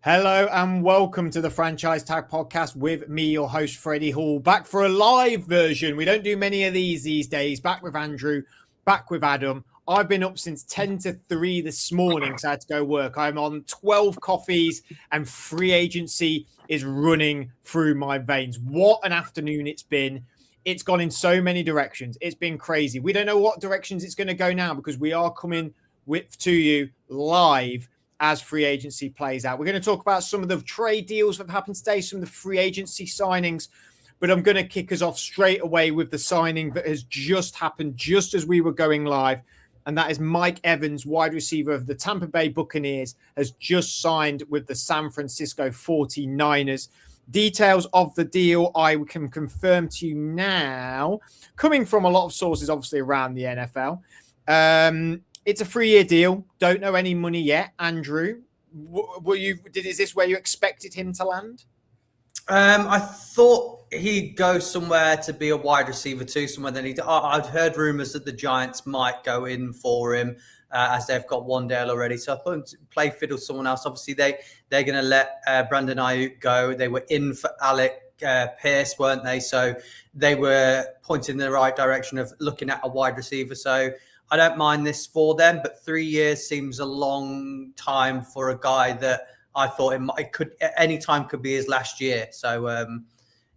Hello and welcome to the Franchise Tag Podcast with me, your host, Freddie Hall, back for a live version. We don't do many of these days. Back with Andrew, back with Adam. I've been up since 10 to 3 this morning, so I had to go work. I'm on 12 coffees and free agency is running through my veins. What an afternoon it's been. It's gone in so many directions. It's been crazy. We don't know what directions it's going to go now because we are coming to you live as free agency plays out. We're going to talk about some of the trade deals that have happened today, some of the free agency signings, but I'm going to kick us off straight away with the signing that has just happened just as we were going live, and that is Mike Evans, wide receiver of the Tampa Bay Buccaneers, has just signed with the San Francisco 49ers. Details of the deal I can confirm to you now, coming from a lot of sources, obviously, around the NFL. It's a 3-year deal. Don't know any money yet. Andrew, is this where you expected him to land? I thought he'd go somewhere to be a wide receiver too, somewhere that I've heard rumours that the Giants might go in for him as they've got one deal already. So I thought play fiddle someone else. Obviously, they're going to let Brandon Ayuk go. They were in for Alec Pierce, weren't they? So they were pointing in the right direction of looking at a wide receiver. So I don't mind this for them, but 3 years seems a long time for a guy that I thought it could at any time could be his last year. So,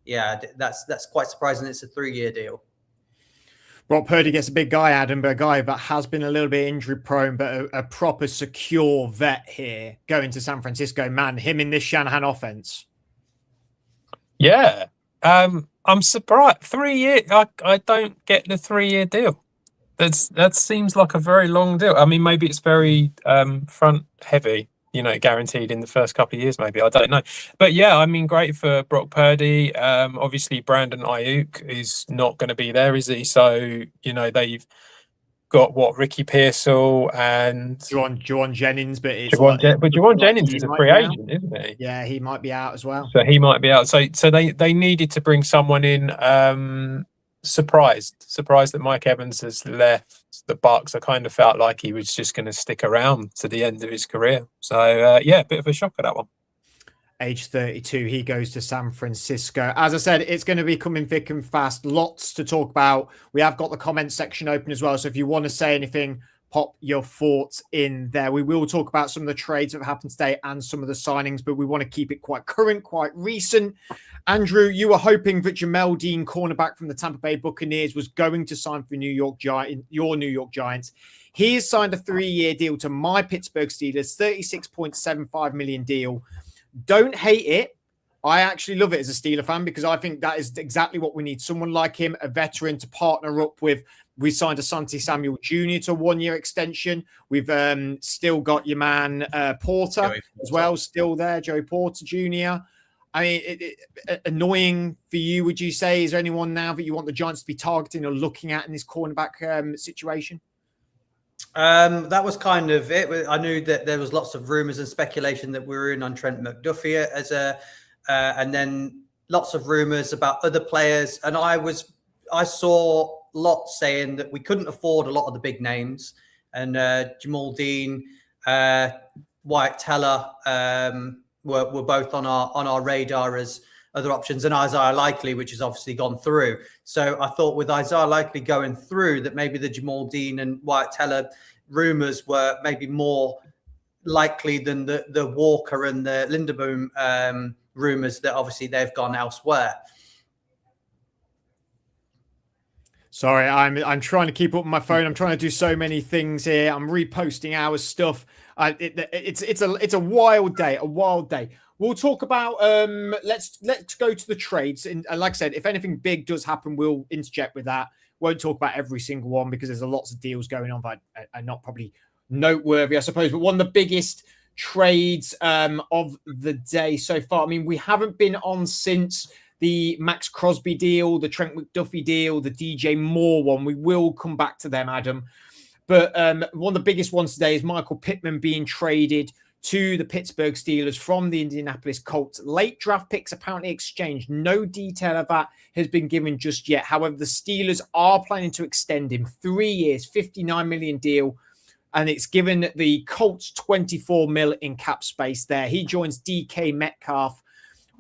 that's quite surprising. It's a 3-year deal. Brock Purdy gets a big guy, Adam, but a guy that has been a little bit injury prone, but a proper secure vet here going to San Francisco. Man, him in this Shanahan offense. Yeah, I'm surprised. 3 years. I don't get the 3-year deal. That seems like a very long deal. I mean, maybe it's very front heavy, guaranteed in the first couple of years, maybe. I don't know. But yeah, I mean, great for Brock Purdy. Obviously, Brandon Ayuk is not going to be there, is he? So, they've got Ricky Pearsall and Juwan Jennings, but Juwan Jennings is a free agent, isn't he? Yeah, he might be out as well. So he might be out. So they needed to bring someone in. Surprised that Mike Evans has left the Bucs. I kind of felt like he was just going to stick around to the end of his career. So, a bit of a shock at that one. Age 32, he goes to San Francisco. As I said, it's going to be coming thick and fast. Lots to talk about. We have got the comment section open as well. So if you want to say anything, pop your thoughts in there. We will talk about some of the trades that have happened today and some of the signings, but we want to keep it quite current, quite recent. Andrew, you were hoping that Jamel Dean, cornerback from the Tampa Bay Buccaneers, was going to sign for your New York Giants. He has signed a 3-year deal to my Pittsburgh Steelers, $36.75 million deal. Don't hate it. I actually love it as a Steeler fan because I think that is exactly what we need. Someone like him, a veteran to partner up with. We signed Asante Samuel Jr. to a 1-year extension. We've still got your man Porter as well, still there, Joey Porter Jr. I mean, annoying for you, would you say? Is there anyone now that you want the Giants to be targeting or looking at in this cornerback situation? That was kind of it. I knew that there was lots of rumors and speculation that we were in on Trent McDuffie and then lots of rumors about other players. And I saw lots saying that we couldn't afford a lot of the big names, and Jamel Dean, Wyatt Teller were both on our radar as other options, and Isaiah Likely, which has obviously gone through. So I thought with Isaiah Likely going through, that maybe the Jamel Dean and Wyatt Teller rumors were maybe more likely than the Walker and the Linderbaum rumors that obviously they've gone elsewhere. Sorry, I'm trying to keep up with my phone. I'm trying to do so many things here. I'm reposting our stuff. It's a wild day. We'll talk about let's go to the trades. And like I said, if anything big does happen, we'll interject with that. Won't talk about every single one because there's lots of deals going on, but are not probably noteworthy, I suppose. But one of the biggest trades of the day so far. I mean, we haven't been on since the Max Crosby deal, the Trent McDuffie deal, the DJ Moore one. We will come back to them, Adam. But one of the biggest ones today is Michael Pittman being traded to the Pittsburgh Steelers from the Indianapolis Colts. Late draft picks apparently exchanged. No detail of that has been given just yet. However, the Steelers are planning to extend him 3 years, $59 million deal. and it's given the Colts 24 mil in cap space there. He joins DK Metcalf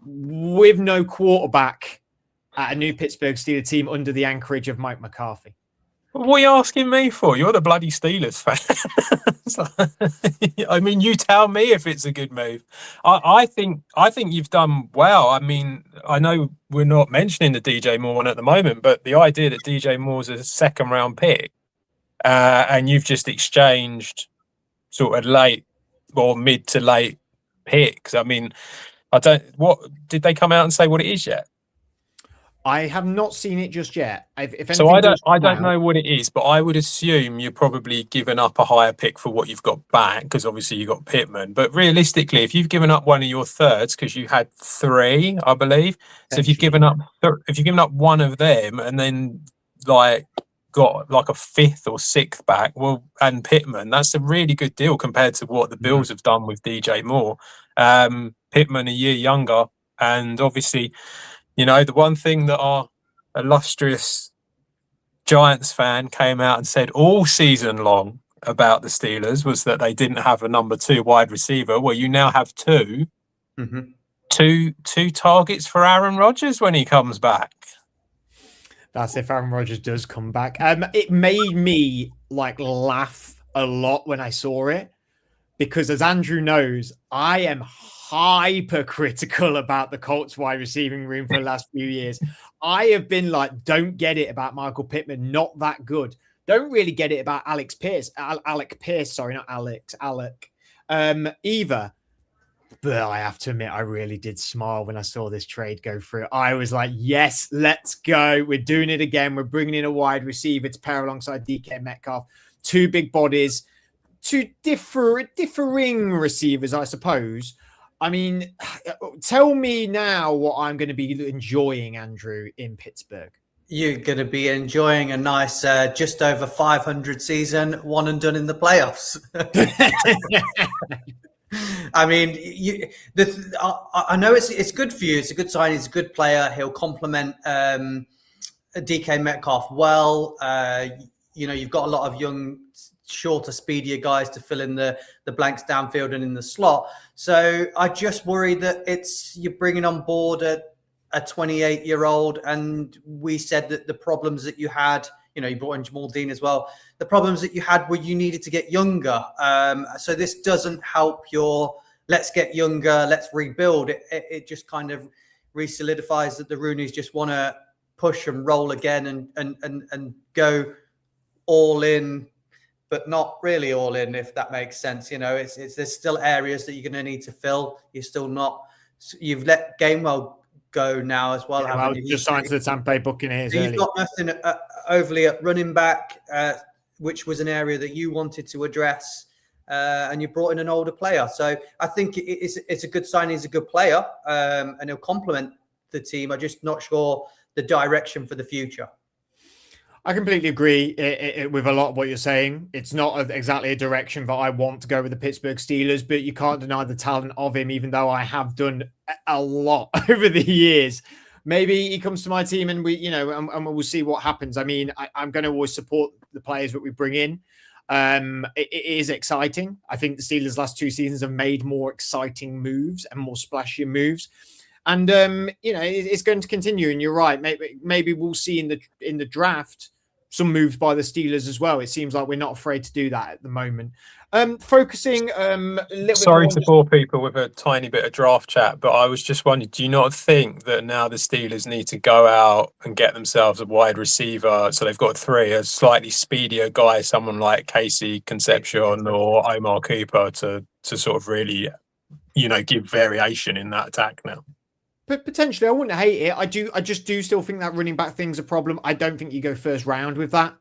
with no quarterback at a new Pittsburgh Steelers team under the anchorage of Mike McCarthy. What are you asking me for? You're the bloody Steelers fan. I mean, you tell me if it's a good move. I think you've done well. I mean, I know we're not mentioning the DJ Moore one at the moment, but the idea that DJ Moore's a second round pick, and you've just exchanged sort of late or mid to late picks. I mean, what did they come out and say what it is yet? I have not seen it just yet. So I don't know what it is, but I would assume you're probably giving up a higher pick for what you've got back, because obviously you got Pittman. But realistically, if you've given up one of your thirds, because you had 3, I believe, so if you've given up one of them and then like got like a 5th or 6th back, well, and Pittman, that's a really good deal compared to what the Bills have done with DJ Moore. Pittman a year younger, and obviously, you know, the one thing that our illustrious Giants fan came out and said all season long about the Steelers was that they didn't have a number 2 wide receiver. Well, you now have 2. Mm-hmm. Two targets for Aaron Rodgers when he comes back. That's if Aaron Rodgers does come back. It made me like laugh a lot when I saw it, because as Andrew knows, I am hypercritical about the Colts wide receiving room for the last few years. I have been like, don't get it about Michael Pittman, not that good. Don't really get it about Alec Pierce, either. But I have to admit, I really did smile when I saw this trade go through. I was like, yes, let's go. We're doing it again. We're bringing in a wide receiver to pair alongside DK Metcalf. 2 big bodies, 2 differing receivers, I suppose. I mean, tell me now what I'm going to be enjoying, Andrew, in Pittsburgh. You're going to be enjoying a nice, just over 500 season, one and done in the playoffs. I mean, I know it's good for you. It's a good sign. He's a good player. He'll complement DK Metcalf well. You know, you've got a lot of young, shorter, speedier guys to fill in the blanks downfield and in the slot. So I just worry that you're bringing on board a 28-year-old, and we said that the problems that you had, you know, you brought in Jamal Dean as well. The problems that you had were you needed to get younger. So this doesn't help your let's get younger, let's rebuild. It just kind of re-solidifies that the Rooneys just want to push and roll again and go all in, but not really all in, if that makes sense. You know, there's still areas that you're going to need to fill. You've let Gainwell go now as well. Yeah, well, just signed to the Tampa Bay Buccaneers. So you've got nothing overly at running back, which was an area that you wanted to address, and you brought in an older player. So I think it's a good sign. He's a good player, and he'll complement the team. I'm just not sure the direction for the future. I completely agree with a lot of what you're saying. It's not exactly a direction that I want to go with the Pittsburgh Steelers, but you can't deny the talent of him, even though I have done a lot over the years. Maybe he comes to my team and and we'll see what happens. I mean, I'm going to always support the players that we bring in. It is exciting. I think the Steelers' last 2 seasons have made more exciting moves and more splashier moves. And, it's going to continue. And you're right. Maybe we'll see in the draft some moves by the Steelers as well. It seems like we're not afraid to do that at the moment. Focusing a little Sorry bit to bore people with a tiny bit of draft chat, but I was just wondering, do you not think that now the Steelers need to go out and get themselves a wide receiver? So they've got 3, a slightly speedier guy, someone like Casey Concepcion or Omar Cooper to sort of really, give variation in that attack now. But potentially, I wouldn't hate it. I just do still think that running back thing's a problem. I don't think you go first round with that.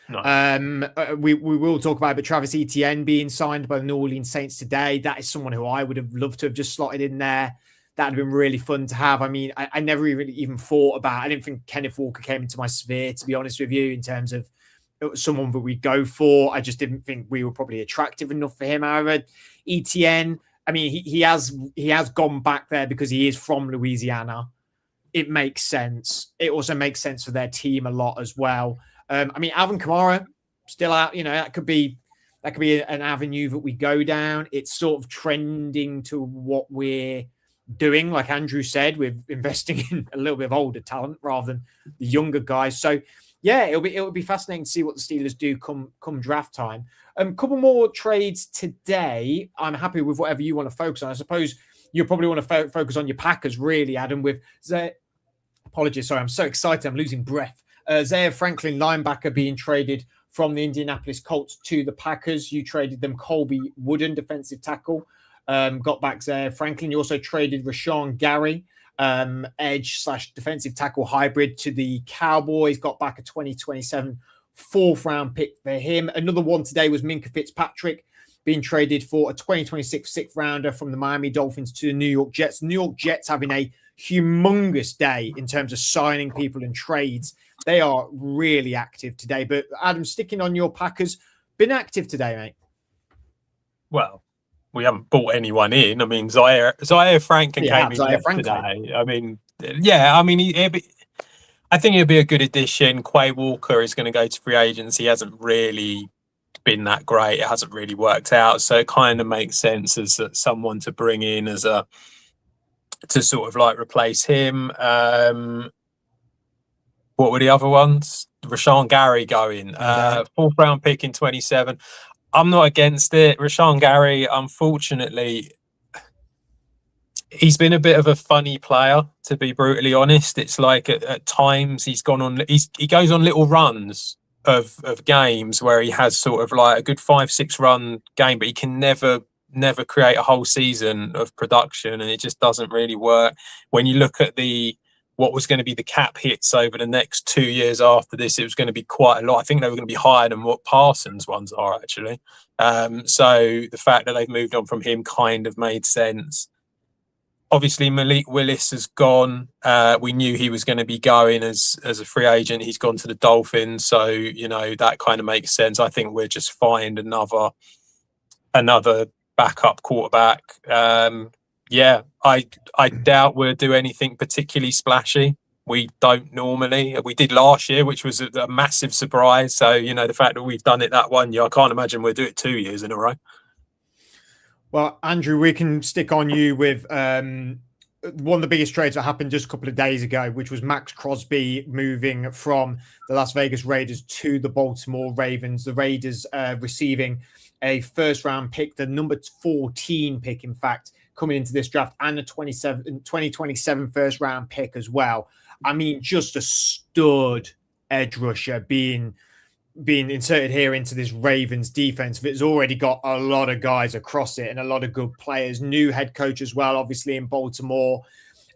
No. We will talk about it, but Travis Etienne being signed by the New Orleans Saints today, that is someone who I would have loved to have just slotted in there. That would have been really fun to have. I mean, I never even thought about, I didn't think Kenneth Walker came into my sphere, to be honest with you, in terms of someone that we'd go for. I just didn't think we were probably attractive enough for him. However, Etienne, I mean, he has gone back there because he is from Louisiana. It makes sense. It also makes sense for their team a lot as well. I mean, Alvin Kamara still out. That could be that could be an avenue that we go down. It's sort of trending to what we're doing, like Andrew said, with investing in a little bit of older talent rather than the younger guys. So yeah, it'll be fascinating to see what the Steelers do come draft time. Couple more trades today. I'm happy with whatever you want to focus on. I suppose you probably want to focus on your Packers, really, Adam. With apologies, sorry, I'm so excited, I'm losing breath. Zaire Franklin, linebacker, being traded from the Indianapolis Colts to the Packers. You traded them Colby Wooden, defensive tackle. Got back Zaire Franklin. You also traded Rashawn Gary, edge / defensive tackle hybrid, to the Cowboys. Got back a 2027 4th-round pick for him. Another one today was Minkah Fitzpatrick, being traded for a 2026 6th-rounder from the Miami Dolphins to the New York Jets. New York Jets having a humongous day in terms of signing people and trades. They are really active today. But Adam, sticking on your Packers, been active today, mate? Well, we haven't bought anyone in. I mean, Zaire Franklin came in yesterday. I mean, yeah, I mean, I think it'll be a good addition. Quay Walker is going to go to free agency. He hasn't really been that great. It hasn't really worked out. So it kind of makes sense as someone to bring in to sort of like replace him. What were the other ones? Rashawn Gary going. 4th-round pick in 27. I'm not against it. Rashawn Gary, unfortunately, he's been a bit of a funny player, to be brutally honest. It's like at times he goes on little runs of games where he has sort of like a good 5-6 run game, but he can never create a whole season of production, and it just doesn't really work. When you look at what was going to be the cap hits over the next 2 years after this, it was going to be quite a lot. I think they were going to be higher than what Parsons' ones are, actually. So the fact that they've moved on from him kind of made sense. Obviously, Malik Willis has gone. We knew he was going to be going as a free agent. He's gone to the Dolphins. So, that kind of makes sense. I think we'll just find another backup quarterback. Yeah, I doubt we'll do anything particularly splashy. We don't normally. We did last year, which was a massive surprise. So, the fact that we've done it that 1 year, I can't imagine we'll do it 2 years in a row. Well, Andrew, we can stick on you with one of the biggest trades that happened just a couple of days ago, which was Max Crosby moving from the Las Vegas Raiders to the Baltimore Ravens. The Raiders receiving a 1st-round pick, the number 14 pick, in fact, coming into this draft, and a 2027 1st-round pick as well. I mean, just a stud edge rusher being inserted here into this Ravens defense. It's already got a lot of guys across it and a lot of good players. New head coach as well, obviously, in Baltimore.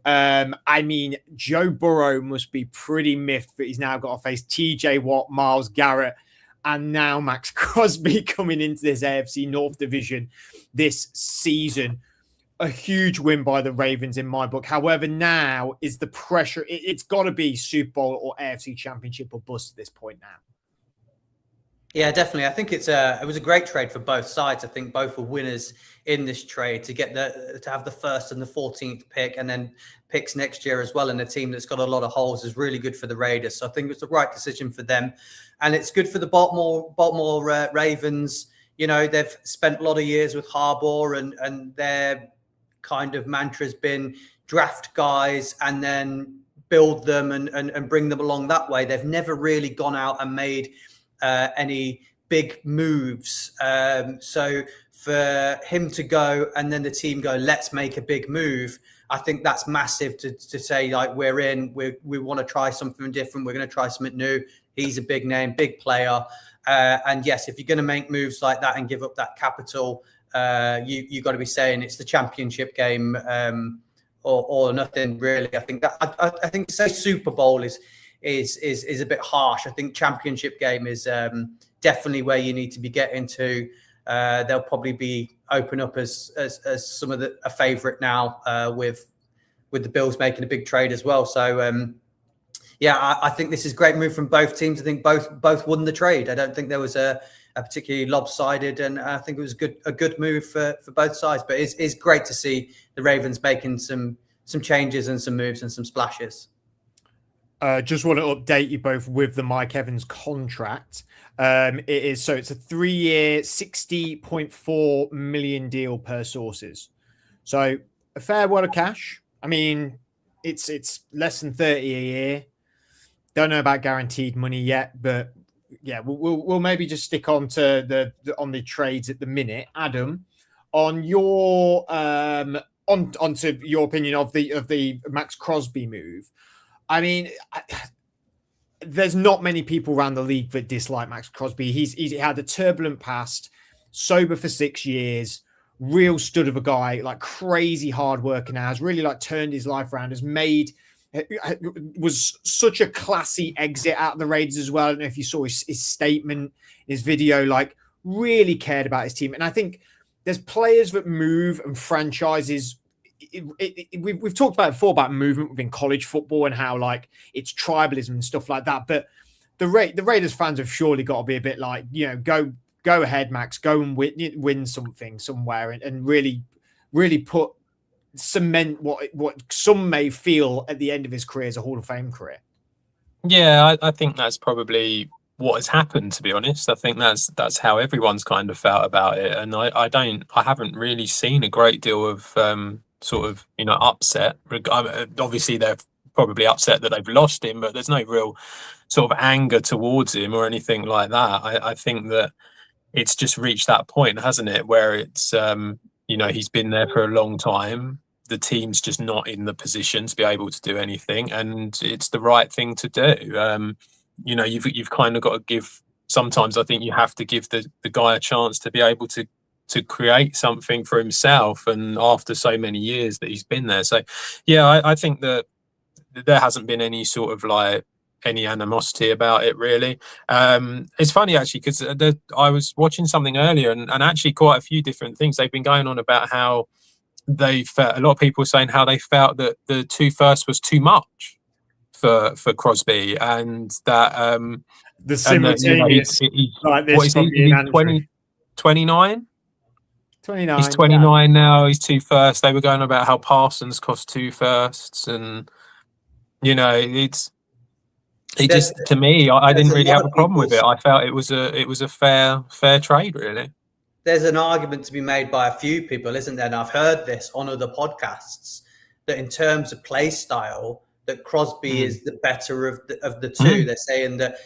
I mean, Joe Burrow must be pretty miffed that he's now got to face TJ Watt, Myles Garrett, and now Max Crosby coming into this AFC North division this season. A huge win by the Ravens in my book. However, now is the pressure. It's got to be Super Bowl or AFC Championship or bust at this point now. Yeah, definitely. I think it was a great trade for both sides. I think both were winners in this trade to have the 1st and the 14th pick, and then picks next year as well. And a team that's got a lot of holes is really good for the Raiders. So I think it was the right decision for them, and it's good for the Baltimore Ravens. They've spent a lot of years with Harbaugh, and their kind of mantra has been draft guys and then build them and bring them along that way. They've never really gone out and made any big moves. So for him to go and then the team go, let's make a big move, I think that's massive to say, like, we're in, we want to try something different. We're going to try something new. He's a big name, big player. And yes, if you're going to make moves like that and give up that capital, you got to be saying it's the championship game or nothing really. I think I think to say Super Bowl is a bit harsh. I think championship game is definitely where you need to be getting to. They'll probably be open up as some of a favorite now with the Bills making a big trade as well. So yeah, I think this is a great move from both teams. I think both won the trade. I don't think there was a particularly lopsided, and I think it was a good move for both sides. But it's great to see the Ravens making some changes and some moves and some splashes. Just want to update you both with the Mike Evans contract. It's a 3-year, 60.4 million deal per sources. So a fair wad of cash. I mean, it's less than 30 a year. Don't know about guaranteed money yet, but yeah, we'll maybe just stick on to the trades at the minute. Adam, on your onto your opinion of the Max Crosby move. I mean, there's not many people around the league that dislike Max Crosby. He's had a turbulent past, sober for 6 years, real stud of a guy, like crazy hard worker now, has really like turned his life around, was such a classy exit out of the Raiders as well. I don't know if you saw his statement, his video, like really cared about his team. And I think there's players that move and franchises. We've talked about it before about movement within college football and how like it's tribalism and stuff like that. But the Raiders fans have surely got to be a bit like, go ahead, Max, go and win something somewhere and really cement what some may feel at the end of his career as a Hall of Fame career. Yeah, I think that's probably what has happened, to be honest. I think that's how everyone's kind of felt about it. And I haven't really seen a great deal of sort of, upset. Obviously, they're probably upset that they've lost him, but there's no real sort of anger towards him or anything like that. I think that it's just reached that point, hasn't it, where it's, he's been there for a long time. The team's just not in the position to be able to do anything, and it's the right thing to do. You've kind of got to give. Sometimes I think you have to give the guy a chance to be able to create something for himself, and after so many years that he's been there. So yeah, I think that there hasn't been any sort of like any animosity about it, really. It's funny actually, because I was watching something earlier and actually quite a few different things they've been going on about how they felt. A lot of people were saying how they felt that the 2 first was too much for Crosby, and that the simultaneous like this. What is he? 29? 29. He's 29 now. He's 2 firsts. They were going about how Parsons cost 2 firsts, and to me, I didn't really have a problem with it. I felt it was a fair trade, really. There's an argument to be made by a few people, isn't there? And I've heard this on other podcasts, that in terms of play style, that Crosby is the better of the two. They're saying that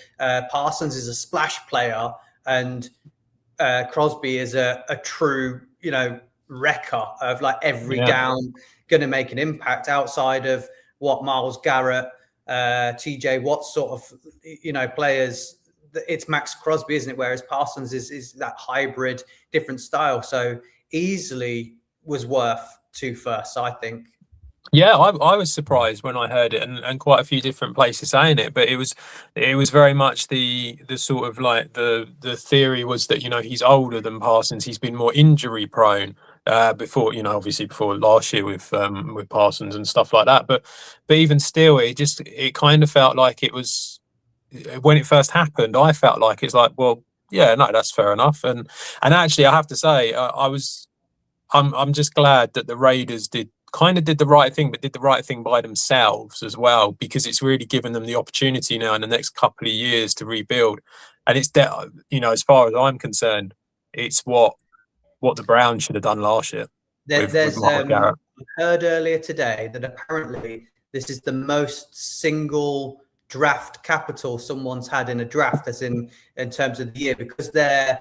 Parsons is a splash player and Crosby is a true, wrecker of like every down, going to make an impact outside of what Myles Garrett, TJ Watt sort of, players. It's Max Crosby, isn't it? Whereas Parsons is that hybrid, different style. So easily was worth 2 firsts, I think. Yeah, I was surprised when I heard it, and quite a few different places saying it. But it was very much the sort of like the theory was that he's older than Parsons. He's been more injury prone before, obviously before last year with Parsons and stuff like that. But even still, it kind of felt like it was. When it first happened, I felt like it's like, well, yeah, no, that's fair enough. And actually, I have to say, I'm just glad that the Raiders did the right thing, but did the right thing by themselves as well, because it's really given them the opportunity now in the next couple of years to rebuild. And it's as far as I'm concerned, it's what the Browns should have done last year. I heard earlier today that apparently this is the most single draft capital someone's had in a draft, as in terms of the year, because they're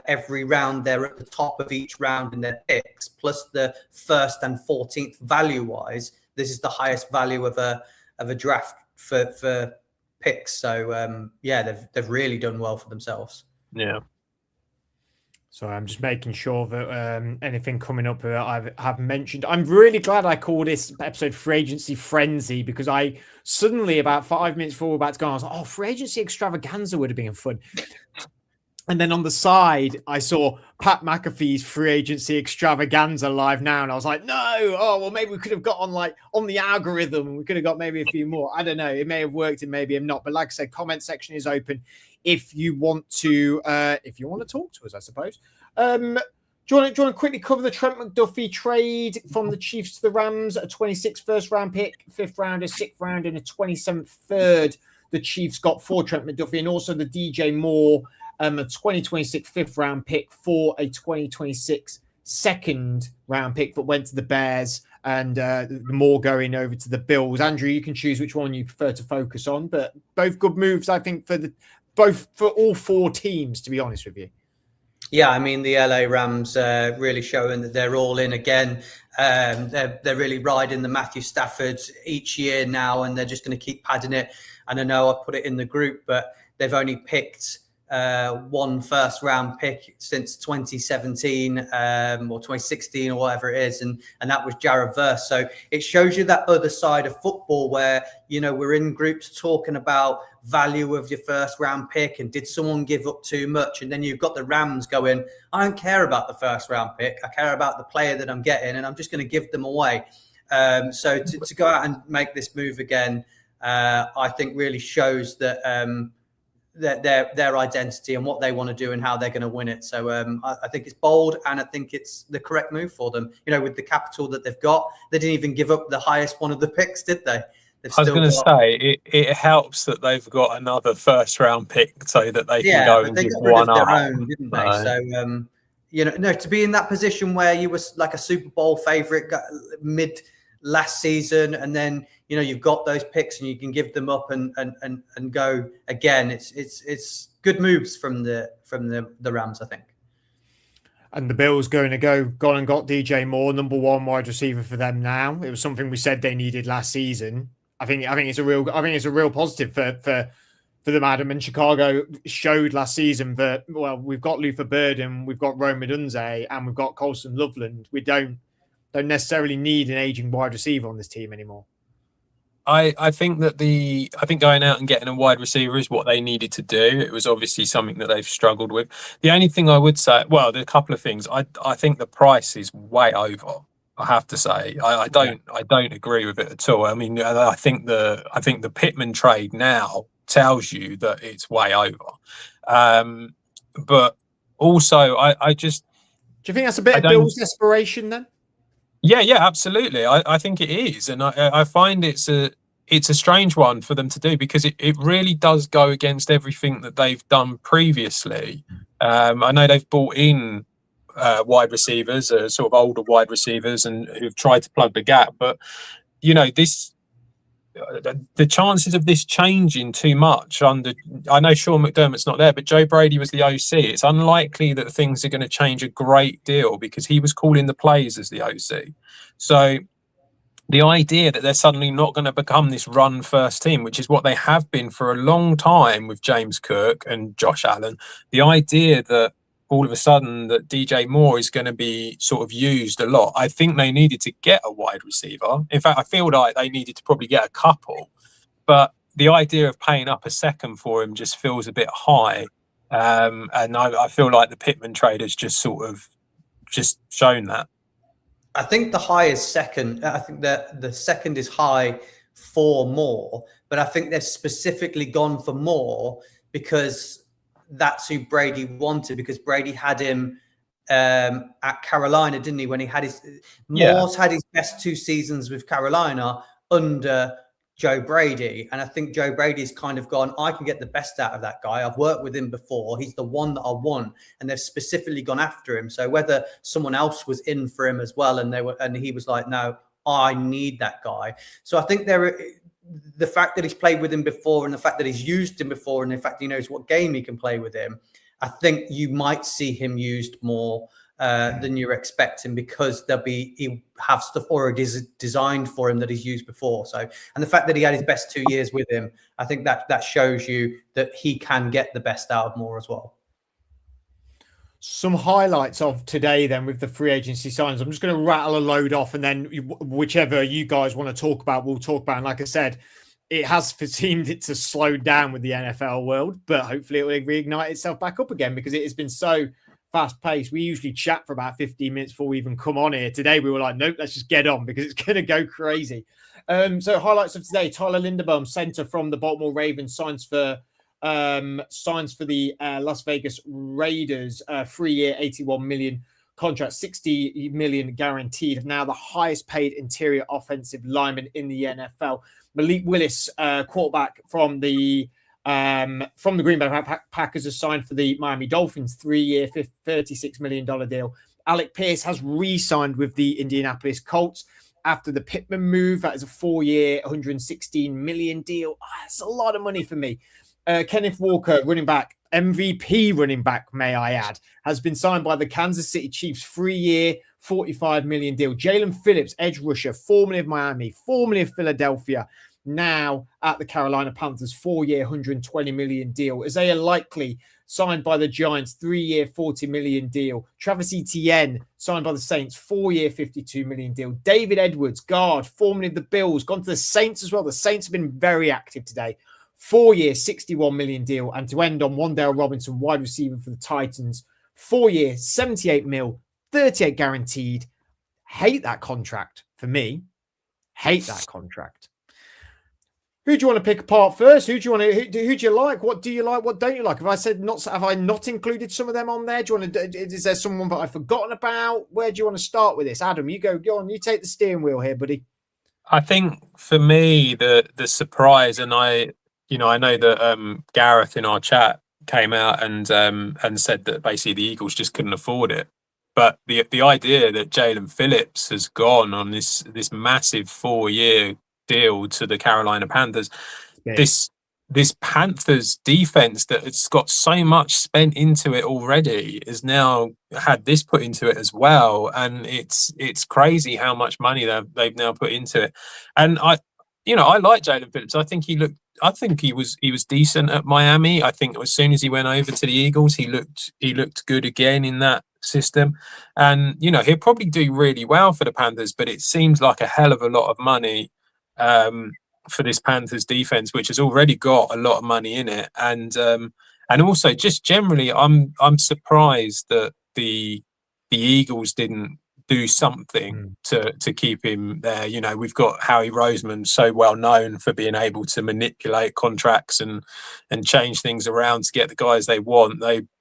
every round they're at the top of each round in their picks, plus the 1st and 14th value wise. This is the highest value of a draft for picks. So they've really done well for themselves. Yeah. So I'm just making sure that anything coming up that I have mentioned. I'm really glad I called this episode Free Agency Frenzy, because I suddenly, about 5 minutes before we're about to go, I was like, oh, Free Agency Extravaganza would have been fun. And then on the side, I saw Pat McAfee's Free Agency Extravaganza live now. And I was like, no, well, maybe we could have got on the algorithm. We could have got maybe a few more. I don't know. It may have worked and maybe not. But like I said, comment section is open if you want to talk to us, I suppose. Do you want to quickly cover the Trent McDuffie trade from the Chiefs to the Rams? A 26th first-round pick, 5th round, a 6th round, and a 27th third. The Chiefs got for Trent McDuffie, and also the DJ Moore, a 2026 5th-round pick for a 2026 2nd-round pick that went to the Bears, and the Moore going over to the Bills. Andrew, you can choose which one you prefer to focus on, but both good moves, I think, for all 4 teams, to be honest with you. Yeah, I mean, the LA Rams really showing that they're all in again. They're really riding the Matthew Stafford each year now, and they're just going to keep padding it. And I know I put it in the group, but they've only picked 1 first-round pick since 2017 or 2016 or whatever it is, and that was Jared Verse. So it shows you that other side of football where, you know, we're in groups talking about value of your first-round pick and did someone give up too much, and then you've got the Rams going, I don't care about the first-round pick, I care about the player that I'm getting, and I'm just going to give them away. So to go out and make this move again, I think really shows that their identity and what they want to do and how they're going to win it. So I think it's bold, and I think it's the correct move for them. You know, with the capital that they've got, they didn't even give up the highest one of the picks, did they? I was going to say it helps that they've got another first-round pick so that they can go and give one up. Own, didn't they? So you know, to be in that position where you was like a Super Bowl favorite mid last season, and then, you know, you've got those picks and you can give them up and go again. It's good moves from the Rams, I think. And the Bills gone and got DJ Moore, number 1 wide receiver for them now. It was something we said they needed last season. I think it's a real positive for them, Adam. And Chicago showed last season that, well, we've got Luther Burden, we've got Rome Odunze, and we've got Colson Loveland. We don't necessarily need an aging wide receiver on this team anymore. I think going out and getting a wide receiver is what they needed to do. It was obviously something that they've struggled with. The only thing I would say, well, there are a couple of things. I think the price is way over. I have to say, I don't agree with it at all. I mean, I think the Pittman trade now tells you that it's way over. But also, I just, do you think that's a bit of Bill's desperation then? Yeah, absolutely. I think it is, and I find it's a strange one for them to do, because it really does go against everything that they've done previously. I know they've brought in wide receivers, sort of older wide receivers, and who've tried to plug the gap. But, you know, the chances of this changing too much I know Sean McDermott's not there, but Joe Brady was the OC. It's unlikely that things are going to change a great deal, because he was calling the plays as the OC. So the idea that they're suddenly not going to become this run first team, which is what they have been for a long time with James Cook and Josh Allen, the idea that all of a sudden that DJ Moore is going to be sort of used a lot. I think they needed to get a wide receiver. In fact, I feel like they needed to probably get a couple. But the idea of paying up a second for him just feels a bit high. And I feel like the Pittman trade has just sort of just shown that. I think the high is second. I think that the second is high for Moore, but I think they've specifically gone for Moore because that's who Brady wanted, because Brady had him at Carolina, didn't he? When he had Moore's had his best 2 seasons with Carolina under Joe Brady. And I think Joe Brady's kind of gone, I can get the best out of that guy. I've worked with him before. He's the one that I want. And they've specifically gone after him. So whether someone else was in for him as well, and he was like, no, I need that guy. So I think the fact that he's played with him before, and the fact that he's used him before, and the fact he knows what game he can play with him, I think you might see him used more than you're expecting, because he'll have stuff already designed for him that he's used before. So, and the fact that he had his best 2 years with him, I think that shows you that he can get the best out of Moore as well. Some highlights of today then with the free agency signs. I'm just going to rattle a load off, and then whichever you guys want to talk about, we'll talk about. And like I said, it has seemed it to slow down with the NFL world, but hopefully it will reignite itself back up again, because it has been so fast paced. We usually chat for about 15 minutes before we even come on here. Today we were like, nope, let's just get on, because it's going to go crazy. So highlights of today: Tyler Linderbaum, center from the Baltimore Ravens, signs for the Las Vegas Raiders, 3-year, $81 million contract, 60 million guaranteed. Now the highest paid interior offensive lineman in the NFL. Malik Willis, quarterback from the Green Bay Packers, has signed for the Miami Dolphins, 3-year, $36 million deal. Alec Pierce has re-signed with the Indianapolis Colts after the Pittman move. That is a 4-year, $116 million deal. That's a lot of money for me. Kenneth Walker, running back, MVP running back, may I add, has been signed by the Kansas City Chiefs, 3-year, $45 million deal. Jalen Phillips, edge rusher, formerly of Miami, formerly of Philadelphia, now at the Carolina Panthers, 4-year, $120 million deal. Isaiah Likely, signed by the Giants, 3-year, $40 million deal. Travis Etienne, signed by the Saints, 4-year, $52 million deal. David Edwards, guard, formerly of the Bills, gone to the Saints as well. The Saints have been very active today. 4-year, $61 million deal. And to end on, Wan'Dale Robinson, wide receiver for the Titans, 4-year, $78 million, 38 guaranteed. Hate that contract for me. Hate that contract. Who do you want to pick apart first? Who do you like? What do you like? What don't you like? Have I not included some of them on there? Is there someone that I've forgotten about? Where do you want to start with this? Adam, you go on. You take the steering wheel here, buddy. I think for me, the surprise, and I know that Gareth in our chat came out and said that basically the Eagles just couldn't afford it. But the idea that Jalen Phillips has gone on this massive 4-year deal to the Carolina Panthers, this Panthers defense that has got so much spent into it already has now had this put into it as well, and it's crazy how much money they've now put into it. And I like Jalen Phillips. I think he was decent at Miami. I think as soon as he went over to the Eagles, he looked good again in that system. And he'll probably do really well for the Panthers, but it seems like a hell of a lot of money for this Panthers defense, which has already got a lot of money in it. And also just generally, I'm surprised that the Eagles didn't do something to keep him there. We've got Howie Roseman, so well known for being able to manipulate contracts and change things around to get the guys they want.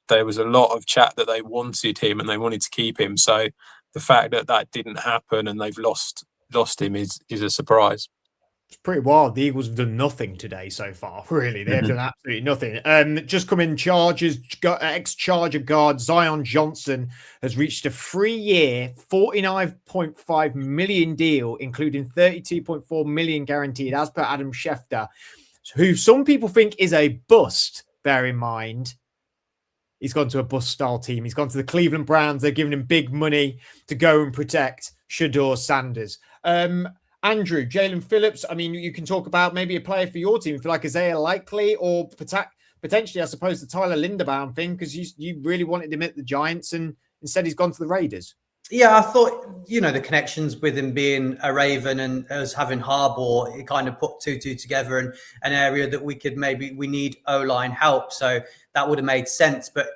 There was a lot of chat that they wanted him and they wanted to keep him. So the fact that didn't happen and they've lost him is a surprise. It's pretty wild. The Eagles have done nothing today so far, really. They've done absolutely nothing. Just come in, Chargers, ex-Charger guard Zion Johnson has reached a 3-year, $49.5 million deal, including $32.4 million guaranteed, as per Adam Schefter, who some people think is a bust, bear in mind. He's gone to a bust-style team. He's gone to the Cleveland Browns. They're giving him big money to go and protect Shedeur Sanders. Andrew, Jalen Phillips, I mean, you can talk about maybe a player for your team, if you like Isaiah Likely, or potentially, I suppose, the Tyler Linderbaum thing, because you really wanted him at the Giants, and instead he's gone to the Raiders. Yeah, I thought, the connections with him being a Raven and us having Harbaugh, it kind of put two together in an area that we need O-line help. So that would have made sense. But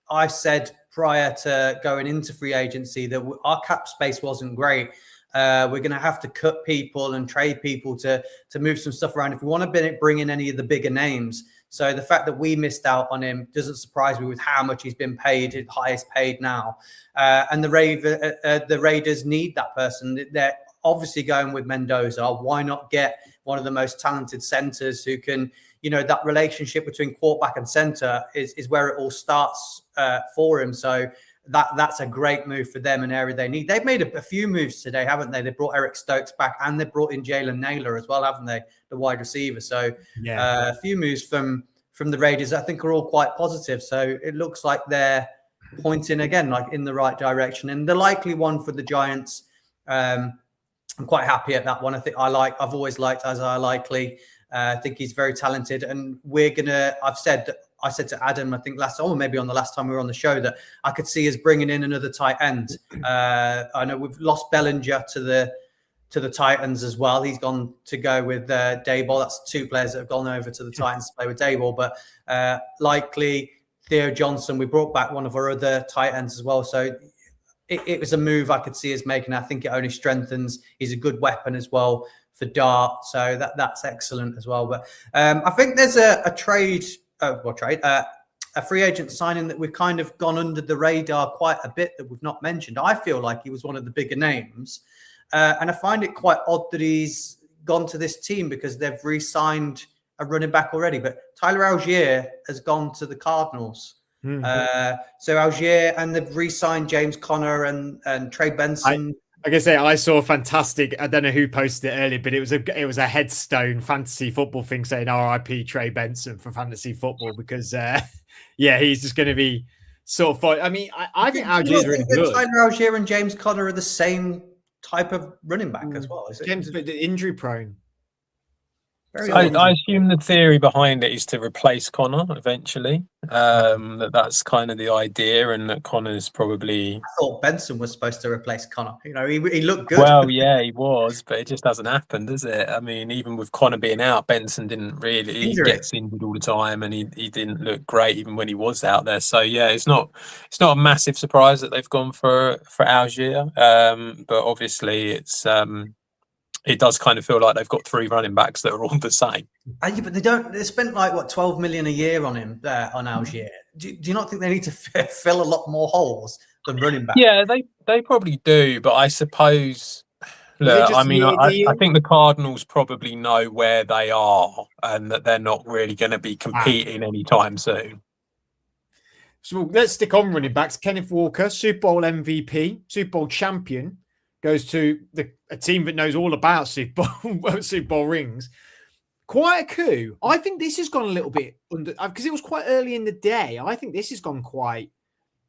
I said prior to going into free agency that our cap space wasn't great. We're going to have to cut people and trade people to move some stuff around if we want to bring in any of the bigger names. So the fact that we missed out on him doesn't surprise me with how much he's been paid, his highest paid now. And the Raiders need that person. They're obviously going with Mendoza. Why not get one of the most talented centers who can, that relationship between quarterback and center is where it all starts for him. So that's a great move for them, an area they need. They've made a few moves today, haven't they? They brought Eric Stokes back and they brought in Jalen Naylor as well, haven't they? The wide receiver. So a few moves from the Raiders I think are all quite positive. So it looks like they're pointing again, like in the right direction. And the likely one for the Giants, I'm quite happy at that one. I've always liked Isaiah Likely. I think he's very talented, and I said to Adam, I think maybe on the last time we were on the show, that I could see us bringing in another tight end. I know we've lost Bellinger to the Titans as well. He's gone to go with Daboll. That's two players that have gone over to the Titans to play with Daboll. But Likely, Theo Johnson, we brought back one of our other tight ends as well. So it was a move I could see us making. I think it only strengthens. He's a good weapon as well for Dart. So that's excellent as well. But I think there's a trade. a free agent signing that we've kind of gone under the radar quite a bit that we've not mentioned. I feel like he was one of the bigger names. And I find it quite odd that he's gone to this team because they've re-signed a running back already. But Tyler Algier has gone to the Cardinals. So Algier, and they've re-signed James Conner and Trey Benson. Like I say, I saw a fantastic, I don't know who posted it earlier, but it was a headstone fantasy football thing saying RIP Trey Benson for fantasy football because, he's just going to be sort of fun. I mean, I think Algier is really good. Tyler Algier and James Conner are the same type of running back as well, is it? James is a bit injury prone. I assume the theory behind it is to replace Connor eventually. That's kind of the idea, and that Connor's probably. I thought Benson was supposed to replace Connor. You know, he looked good. Well, yeah, he was, but it just hasn't happened, does it? I mean, even with Connor being out, Benson didn't really. He gets injured all the time, and he didn't look great even when he was out there. So yeah, it's not a massive surprise that they've gone for Algier, but obviously it's. It does kind of feel like they've got 3 running backs that are all the same. But they spent like what, 12 million a year on him on Algier. Do you not think they need to fill a lot more holes than running back? Yeah, they probably do, but I suppose. Look, I mean, I think the Cardinals probably know where they are and that they're not really going to be competing anytime soon. So let's stick on running backs. Kenneth Walker, Super Bowl MVP, Super Bowl champion, goes to a team that knows all about Super Bowl rings. Quite a coup. I think this has gone a little bit under, because it was quite early in the day. I think this has gone quite.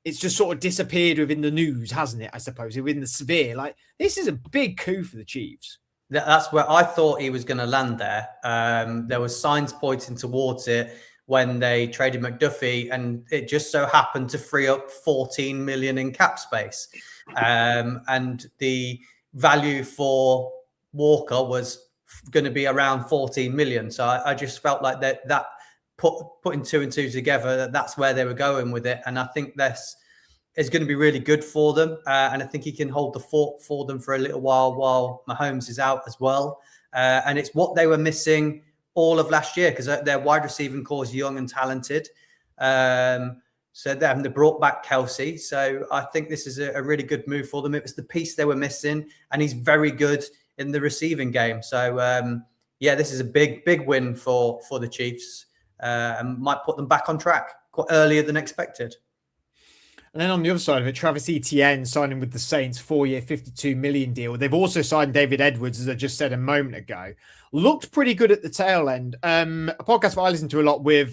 It's just sort of disappeared within the news, hasn't it? I suppose within the sphere. Like, this is a big coup for the Chiefs. That's where I thought he was going to land there. There was signs pointing towards it when they traded McDuffie, and it just so happened to free up 14 million in cap space. And the value for Walker was going to be around 14 million. So I just felt like that putting 2 and 2 together, that's where they were going with it. And I think this is going to be really good for them. And I think he can hold the fort for them for a little while Mahomes is out as well. And it's what they were missing all of last year, because their wide receiving core is young and talented. So they brought back Kelsey. So I think this is a really good move for them. It was the piece they were missing, and he's very good in the receiving game. So, this is a big win for the Chiefs, and might put them back on track quite earlier than expected. And then on the other side of it, Travis Etienne signing with the Saints, 4-year, $52 million deal. They've also signed David Edwards, as I just said a moment ago. Looked pretty good at the tail end. A podcast that I listen to a lot with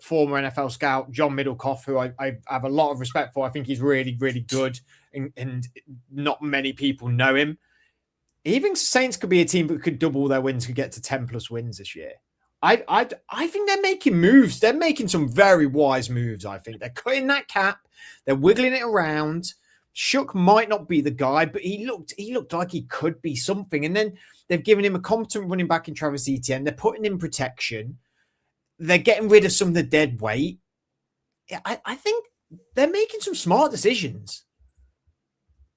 former NFL scout John Middlecoff, who I have a lot of respect for. I think he's really, really good, and not many people know him. Even Saints could be a team that could double their wins, could get to 10+ wins this year. I think they're making moves. They're making some very wise moves, I think. They're cutting that cap. They're wiggling it around. Shook might not be the guy, but he looked like he could be something. And then they've given him a competent running back in Travis Etienne. They're putting in protection. They're getting rid of some of the dead weight. I think they're making some smart decisions.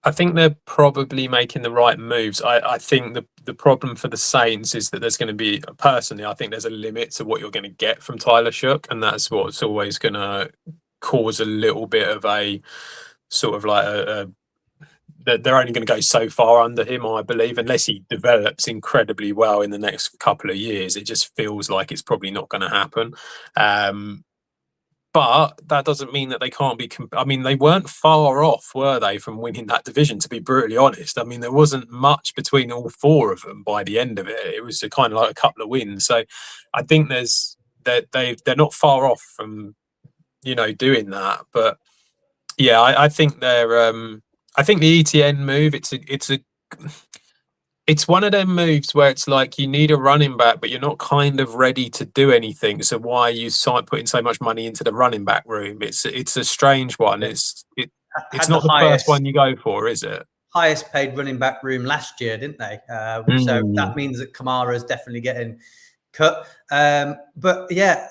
I think they're probably making the right moves. I think the problem for the Saints is that there's going to be, personally, I think there's a limit to what you're going to get from Tyler Shook, and that's what's always going to cause a little bit of a sort of like they're only going to go so far under him, I believe, unless he develops incredibly well in the next couple of years. It just feels like it's probably not going to happen. But that doesn't mean that they can't be. I mean, they weren't far off, were they, from winning that division, to be brutally honest? I mean, there wasn't much between all 4 of them by the end of it. It was kind of like a couple of wins. So I think they're not far off from, doing that. But yeah, I think they're. I think the ETN move. It's one of them moves where it's like you need a running back, but you're not kind of ready to do anything. So why are you putting so much money into the running back room? It's a strange one. It's not the first one you go for, is it? Highest paid running back room last year, didn't they? So that means that Kamara is definitely getting cut. But yeah,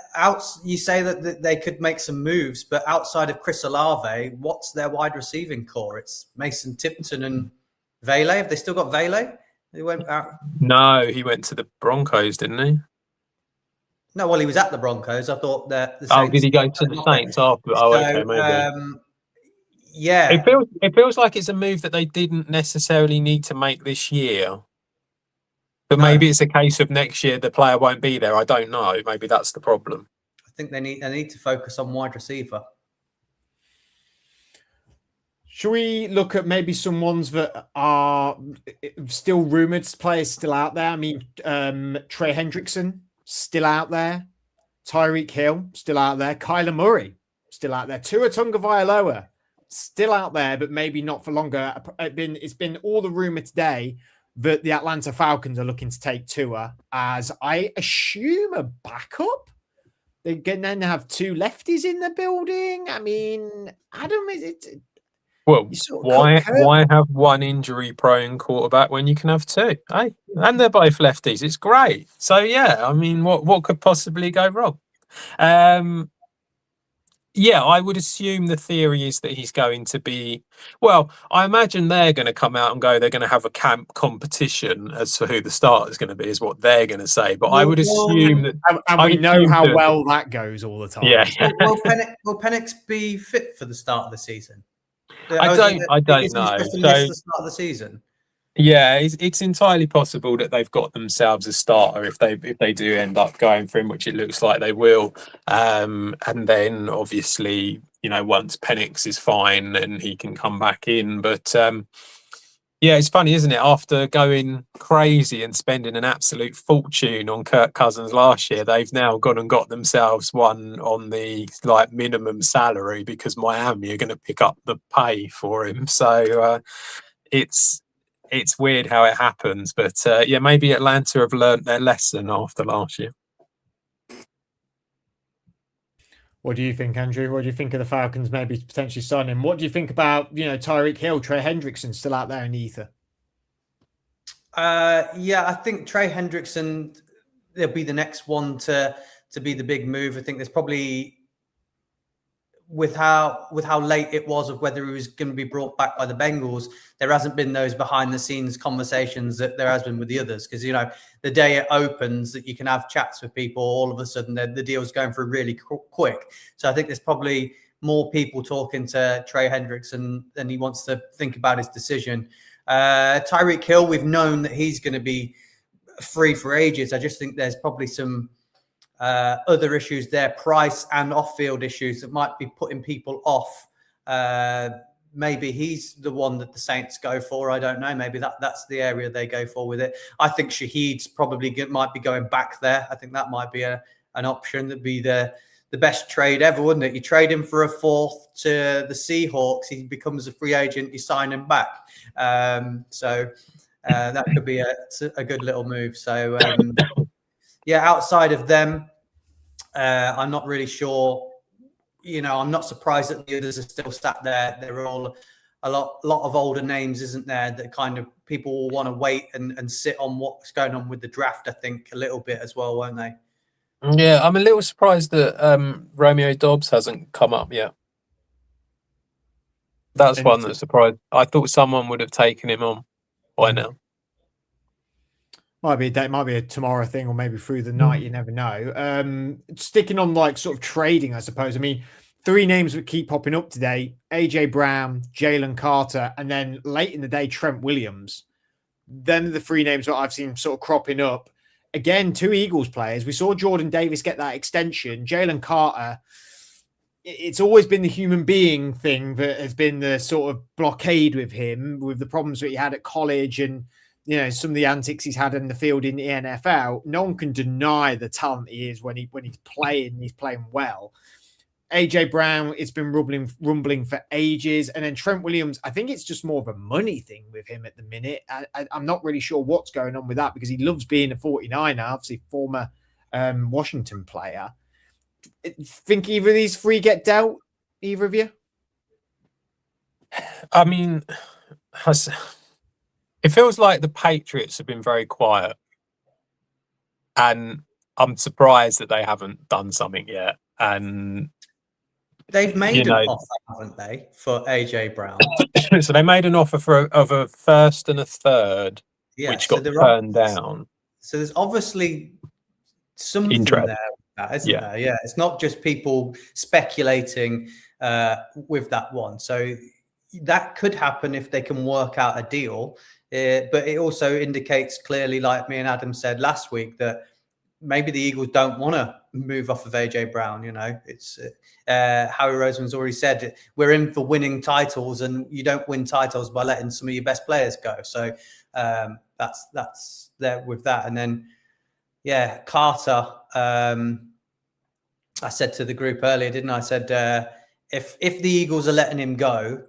you say that they could make some moves, but outside of Chris Olave, what's their wide receiving core? It's Mason Tipton and Vele. Have they still got Vele? He went out. No, he went to the Broncos, didn't he? No, well, he was at the Broncos. I thought that the Oh, Saints. did he go to the Saints after? Oh, okay, maybe. Yeah, It feels like it's a move that they didn't necessarily need to make this year. But No. maybe it's a case of next year the player won't be there. I don't know. Maybe that's the problem. I think they need to focus on wide receiver. Should we look at maybe some ones that are still rumoured, players still out there? I mean, Trey Hendrickson, still out there. Tyreek Hill, still out there. Kyler Murray, still out there. Tua Tagovailoa, still out there, but maybe not for longer. It's been all the rumour today that the Atlanta Falcons are looking to take Tua as, I assume, a backup. They can then have two lefties in the building. I mean, Adam, is it... Well, why have one injury-prone quarterback when you can have two? Hey, and they're both lefties. It's great. So yeah, I mean, what could possibly go wrong? Yeah, I would assume the theory is that he's going to be. Well, I imagine they're going to come out and go. They're going to have a camp competition as to who the starter is going to be, is what they're going to say. But I would assume that, and we know how well that goes all the time. Yeah. Will Penix be fit for the start of the season? I don't know. Miss the start of the season. Yeah, it's entirely possible that they've got themselves a starter if they do end up going for him, which it looks like they will. And then obviously, once Penix is fine, then he can come back in. But yeah, it's funny, isn't it? After going crazy and spending an absolute fortune on Kirk Cousins last year, they've now gone and got themselves one on the minimum salary because Miami are going to pick up the pay for him. So it's weird how it happens, but yeah, maybe Atlanta have learnt their lesson after last year. What do you think, Andrew? What do you think of the Falcons maybe potentially signing? What do you think about, Tyreek Hill, Trey Hendrickson still out there in the ether? Yeah, I think Trey Hendrickson, they'll be the next one to be the big move. I think there's probably, with how late it was of whether he was going to be brought back by the Bengals, there hasn't been those behind the scenes conversations that there has been with the others. Because, the day it opens that you can have chats with people, all of a sudden the deal's going through really quick. So I think there's probably more people talking to Trey Hendrickson than he wants to think about his decision. Tyreek Hill, we've known that he's going to be free for ages. I just think there's probably some other issues there, price and off-field issues that might be putting people off. Maybe he's the one that the Saints go for. I don't know. Maybe that's the area they go for with it. I think Shaheed's probably might be going back there. I think that might be an option. That'd be the best trade ever, wouldn't it? You trade him for a fourth to the Seahawks. He becomes a free agent. You sign him back. So that could be a good little move. So yeah, outside of them, I'm not really sure. I'm not surprised that the others are still sat there. They're all a lot of older names, isn't there? That kind of people will want to wait and sit on what's going on with the draft. I think a little bit as well, won't they? Yeah, I'm a little surprised that Romeo Dobbs hasn't come up yet. That's one that surprised. I thought someone would have taken him on by now. Might be a tomorrow thing, or maybe through the night. You never know. Sticking on sort of trading, I suppose. I mean, three names that keep popping up today: AJ Brown, Jalen Carter, and then late in the day, Trent Williams. Then the three names that I've seen sort of cropping up. Again, two Eagles players. We saw Jordan Davis get that extension. Jalen Carter. It's always been the human being thing that has been the sort of blockade with him, with the problems that he had at college and some of the antics he's had in the field in the NFL. No one can deny the talent he is when he's playing. He's playing well. AJ Brown, it's been rumbling for ages. And then Trent Williams, I think it's just more of a money thing with him at the minute. I'm not really sure what's going on with that because he loves being a 49er, obviously former Washington player. Think either of these three get dealt? Either of you? I mean, it feels like the Patriots have been very quiet. And I'm surprised that they haven't done something yet. And they've made an offer, haven't they, for AJ Brown? So they made an offer of a first and a third, which got turned down. So there's obviously something interest there that, isn't there? Yeah, it's not just people speculating with that one. So that could happen if they can work out a deal. But it also indicates clearly, like me and Adam said last week, that maybe the Eagles don't want to move off of AJ Brown. It's Howie Roseman's already said we're in for winning titles, and you don't win titles by letting some of your best players go. So that's there with that. And then, Carter. I said to the group earlier, didn't I? I said if the Eagles are letting him go,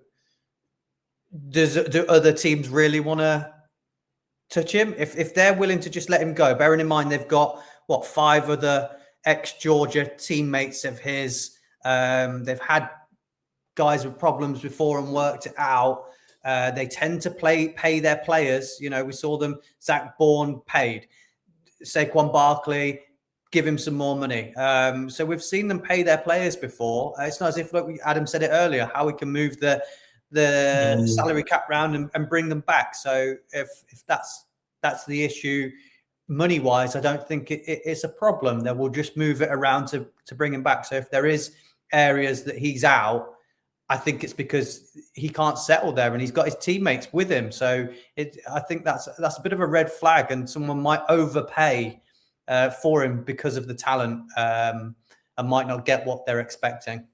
do other teams really want to touch him? If they're willing to just let him go, bearing in mind they've got 5 other ex-Georgia teammates of his. They've had guys with problems before and worked it out. They tend to pay their players. We saw them. Zach Bourne paid. Saquon Barkley, give him some more money. So we've seen them pay their players before. It's not as if, like Adam said it earlier, how we can move the salary cap round and bring them back. So if that's the issue, money wise, I don't think it's a problem. They will just move it around to bring him back. So if there is areas that he's out, I think it's because he can't settle there and he's got his teammates with him. So I think that's a bit of a red flag, and someone might overpay for him because of the talent and might not get what they're expecting.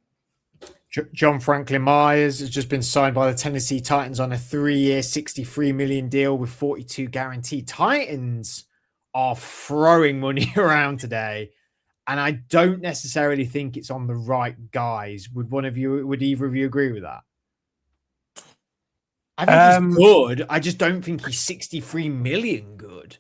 John Franklin Myers has just been signed by the Tennessee Titans on a 3-year, $63 million deal with 42 guaranteed. Titans are throwing money around today, and I don't necessarily think it's on the right guys. Would either of you agree with that? I think he's good. I just don't think he's 63 million good.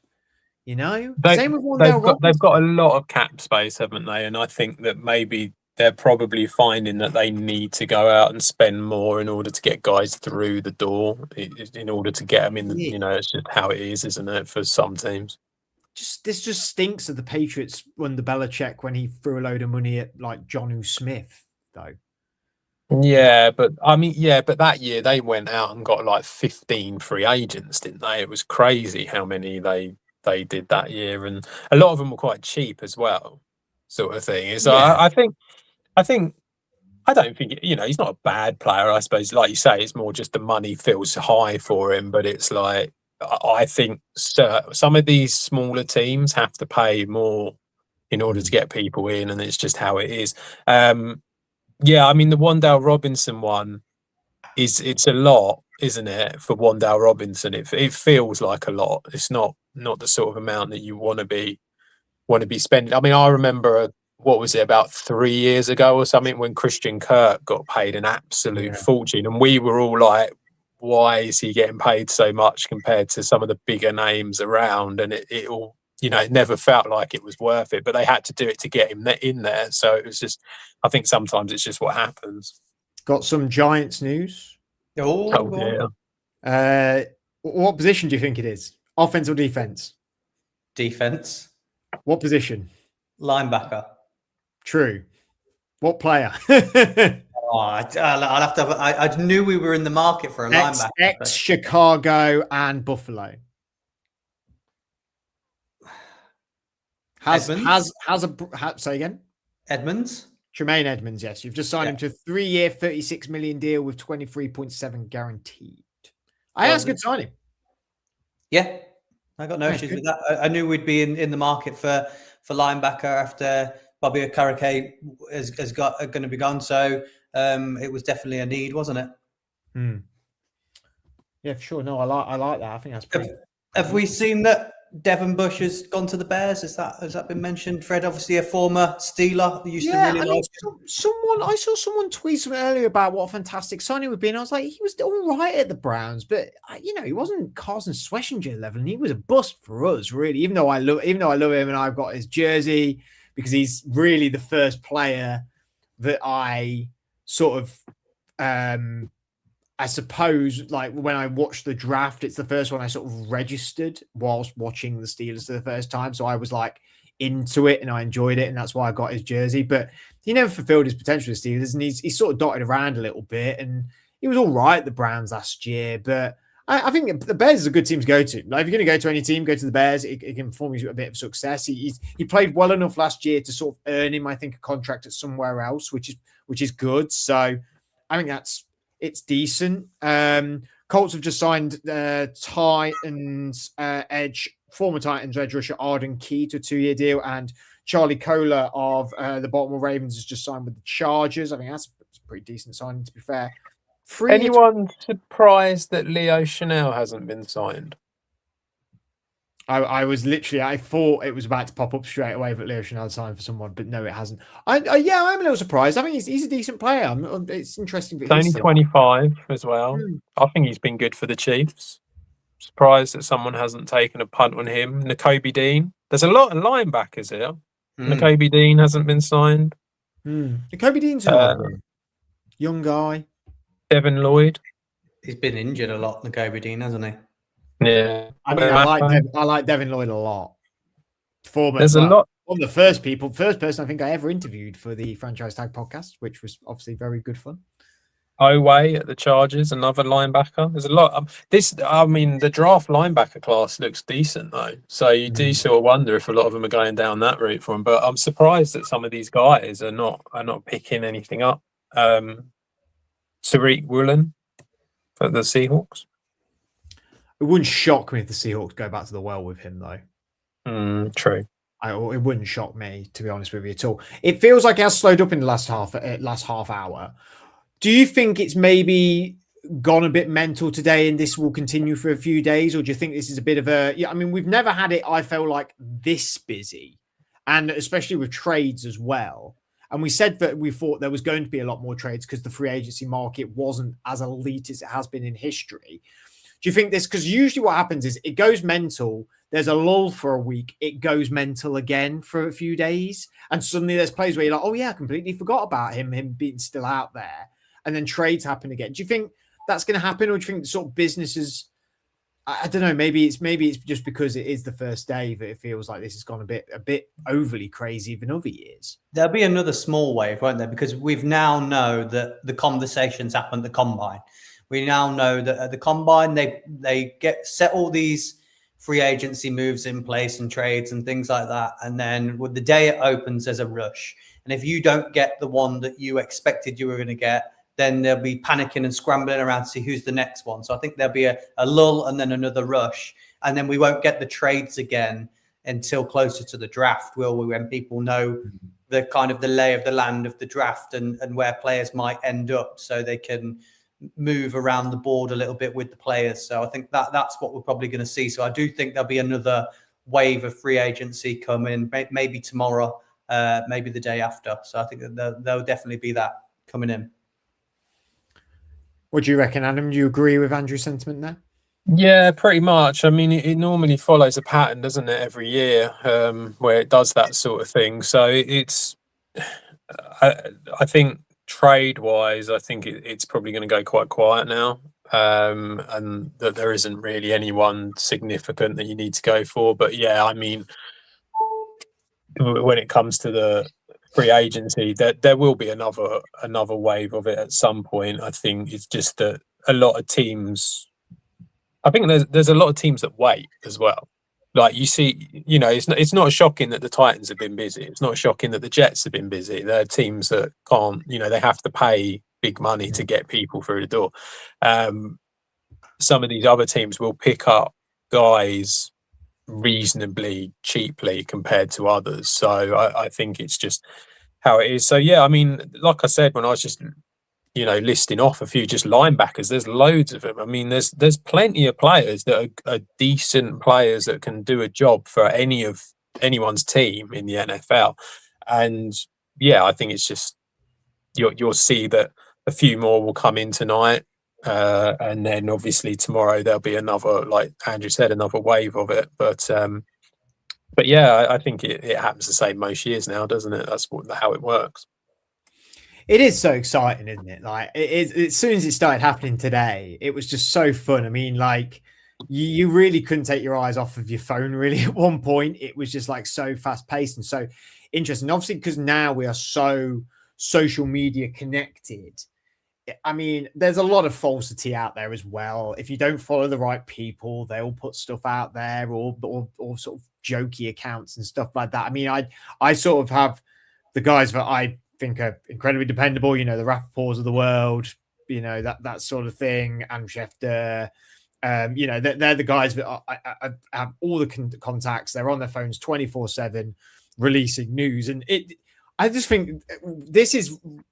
Same with they've got a lot of cap space, haven't they? And I think that maybe they're probably finding that they need to go out and spend more in order to get guys through the door, in order to get them in. It's just how it is, isn't it, for some teams? This just stinks of the Patriots under Belichick when he threw a load of money at like Jonnu Smith, though. Yeah, but that year they went out and got like 15 free agents, didn't they? It was crazy how many they did that year, and a lot of them were quite cheap as well, sort of thing. So I don't think he's not a bad player. I suppose, like you say, it's more just the money feels high for him. But it's like I think some of these smaller teams have to pay more in order to get people in, and it's just how it is. The Wan'Dale Robinson one it's a lot, isn't it, for Wan'Dale Robinson? It feels like a lot. It's not the sort of amount that you want to be spending. I mean, I remember what was it, about 3 years ago or something, when Christian Kirk got paid an absolute fortune, and we were all like, why is he getting paid so much compared to some of the bigger names around? And it all, it never felt like it was worth it, but they had to do it to get him in there. So it was just, I think sometimes it's just what happens. Got some Giants news. Oh dear. What position do you think it is? Offense or defense? Defense. What position? Linebacker. True. What player? I'll have to. I knew we were in the market for a linebacker. Chicago and Buffalo. Say again? Edmonds. Tremaine Edmonds, yes. You've just signed him to a 3-year, $36 million deal with 23.7 guaranteed. That's a good signing. Yeah, I got no issues with that. I knew we'd be in the market for linebacker after Bobby Okereke is going to be gone. So it was definitely a need, wasn't it? Yeah, for sure. No, I like that. I think that's pretty. Have we seen that Devin Bush has gone to the Bears? Has that been mentioned? Fred, obviously a former Steeler that used to really like him. I saw someone tweet something earlier about what a fantastic signing would be, and I was like, he was all right at the Browns, but he wasn't Carson Schlesinger level, and he was a bust for us, really. Even though I love him, and I've got his jersey because he's really the first player that I sort of. I suppose, like, when I watched the draft, it's the first one I sort of registered whilst watching the Steelers for the first time. So I was like into it and I enjoyed it, and that's why I got his jersey. But he never fulfilled his potential with Steelers, and he's sort of dotted around a little bit, and he was all right at the Browns last year. But I think the Bears is a good team to go to. Like, if you're going to go to any team, go to the Bears. It can perform you a bit of success. He played well enough last year to sort of earn him, I think, a contract at somewhere else, which is good. So I think it's decent. Colts have just signed Titans edge, former Titans edge rusher Arden Key to a 2-year deal, and Charlie Kohler of the Baltimore Ravens has just signed with the Chargers. I think that's a pretty decent signing, to be fair. Anyone surprised that Leo Chanel hasn't been signed? I thought it was about to pop up straight away that Leo Chanel signed for someone, but no, it hasn't. I'm a little surprised. I think he's a decent player. It's interesting. He's only 25 as well. I think he's been good for the Chiefs. Surprised that someone hasn't taken a punt on him. Nakobe Dean. There's a lot of linebackers here. Nakobe Dean hasn't been signed. Nakobe Dean's another young guy. Devin Lloyd. He's been injured a lot, Nakobe Dean, hasn't he? Yeah. I mean, I like Devin Lloyd a lot. There's a lot. One of the first person I think I ever interviewed for the Franchise Tag podcast, which was obviously very good fun. Oway at the Chargers, another linebacker. There's a lot. The draft linebacker class looks decent though, so you do sort of wonder if a lot of them are going down that route for him. But I'm surprised that some of these guys are not picking anything up. Tariq Woolen for the Seahawks. It wouldn't shock me if the Seahawks go back to the well with him, though. True. It wouldn't shock me, to be honest with you, at all. It feels like it has slowed up in the last half hour. Do you think it's maybe gone a bit mental today and this will continue for a few days? Or do you think this is a bit of a... Yeah, I mean, we've never had it, I feel like, this busy. And especially with trades as well. And we said that we thought there was going to be a lot more trades because the free agency market wasn't as elite as it has been in history. Do you think this, because usually what happens is it goes mental, there's a lull for a week, it goes mental again for a few days, and suddenly there's plays where you're like, oh yeah, I completely forgot about him being still out there, and then trades happen again. Do you think that's going to happen, or do you think sort of businesses, I don't know, maybe it's just because it is the first day that it feels like this has gone a bit overly crazy than other years? There'll be another small wave, won't there? Because we've now know that the conversations happen at the combine. We now know that at the combine, they set all these free agency moves in place and trades and things like that. And then with the day it opens, there's a rush. And if you don't get the one that you expected you were going to get, then they'll be panicking and scrambling around to see who's the next one. So I think there'll be a lull and then another rush. And then we won't get the trades again until closer to the draft, will we? When people know the kind of the lay of the land of the draft and where players might end up, so they can move around the board a little bit with the players. So I think that's what we're probably going to see. So I do think there'll be another wave of free agency coming, maybe tomorrow, maybe the day after. So I think that there'll definitely be that coming in. What do you reckon, Adam? Do you agree with Andrew's sentiment there? Yeah, pretty much. I mean, it normally follows a pattern, doesn't it, every year, where it does that sort of thing. So it's, I think, trade-wise, I think it's probably going to go quite quiet now, and that there isn't really anyone significant that you need to go for. But yeah, I mean, when it comes to the free agency, there will be another wave of it at some point. I think it's just that a lot of teams. I think there's a lot of teams that wait as well. Like you see, it's not shocking that the Titans have been busy. It's not shocking that the Jets have been busy. There are teams that can't, they have to pay big money to get people through the door. Some of these other teams will pick up guys reasonably cheaply compared to others. So I think it's just how it is. So yeah, I mean, like I said, when I was just listing off a few just linebackers, there's loads of them. I mean, there's plenty of players that are decent players that can do a job for anyone's team in the NFL. And yeah, I think it's just you'll see that a few more will come in tonight, and then obviously tomorrow there'll be another, like Andrew said, another wave of it. But yeah, I think it happens the same most years now, doesn't it? That's how it works. It is so exciting, isn't it? Like as soon as it started happening today, it was just so fun. I mean, like you really couldn't take your eyes off of your phone really at one point. It was just like so fast paced and so interesting. Obviously, because now we are so social media connected, I mean, there's a lot of falsity out there as well. If you don't follow the right people, they'll put stuff out there or sort of jokey accounts and stuff like that. I mean, I sort of have the guys that I think are incredibly dependable, you know, the Rappaports of the world, you know, that sort of thing, and Schefter. You know, they're the guys that I have all the contacts. They're on their phones 24/7 releasing news. And I just think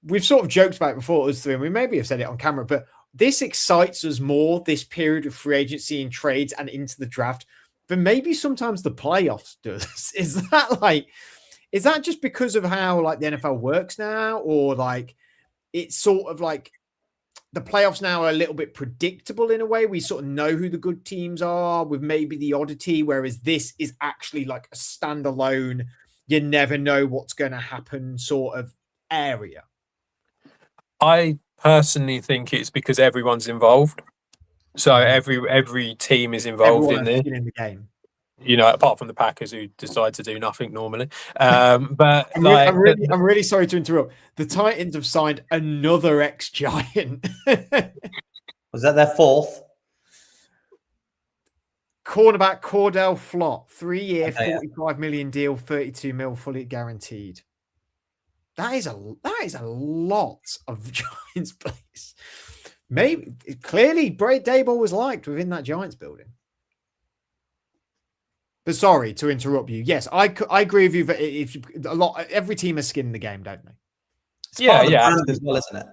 we've sort of joked about it before, us three, and we maybe have said it on camera, but this excites us more, this period of free agency and trades and into the draft, than maybe sometimes the playoffs does. Is that just because of how like the NFL works now, or like it's sort of like the playoffs now are a little bit predictable in a way? We sort of know who the good teams are with maybe the oddity, whereas this is actually like a standalone, you never know what's going to happen sort of area. I personally think it's because everyone's involved. So every team is involved in this. In the game. You know, apart from the Packers who decide to do nothing normally. But I'm really sorry to interrupt. The Titans have signed another ex-Giant. Was that their fourth? Cornerback Cordell Flott, 3-year, $45 million deal, 32 mil, fully guaranteed. That is a lot of Giants players. Maybe clearly Brad Daboll was liked within that Giants building. But sorry to interrupt you. Yes, I agree with you that it's a lot. Every team has skin in the game, don't they? It's part of the brand as well, isn't it?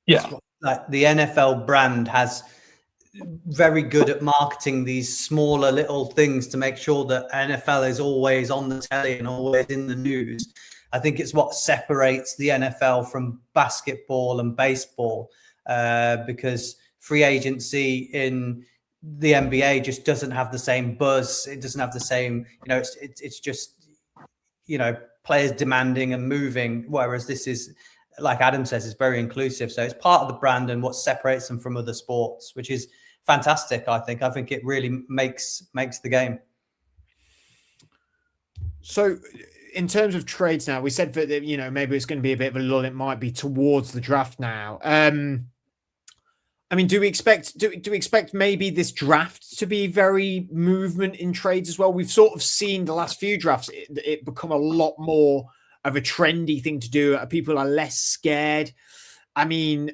Yeah, like the NFL brand has very good at marketing these smaller little things to make sure that NFL is always on the telly and always in the news. I think it's what separates the NFL from basketball and baseball, because free agency in the NBA just doesn't have the same buzz. It doesn't have the same, you know, it's just, you know, players demanding and moving. Whereas this is, like Adam says, it's very inclusive. So it's part of the brand and what separates them from other sports, which is fantastic. I think it really makes the game. So in terms of trades now, we said that, you know, maybe it's going to be a bit of a lull. It might be towards the draft now. I mean, do we expect maybe this draft to be very movement in trades as well? We've sort of seen the last few drafts, it become a lot more of a trendy thing to do. People are less scared. I mean,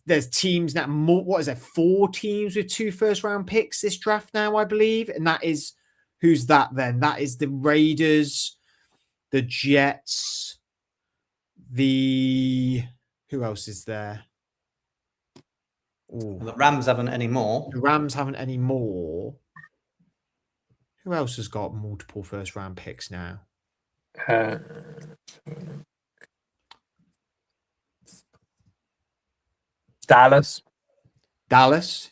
there's teams now, what is there, 4 teams with 2 first-round picks this draft now, I believe. And that is, who's that then? That is the Raiders, the Jets, who else is there? Ooh. The Rams haven't any more. The Rams haven't any more. Who else has got multiple first-round picks now? Dallas,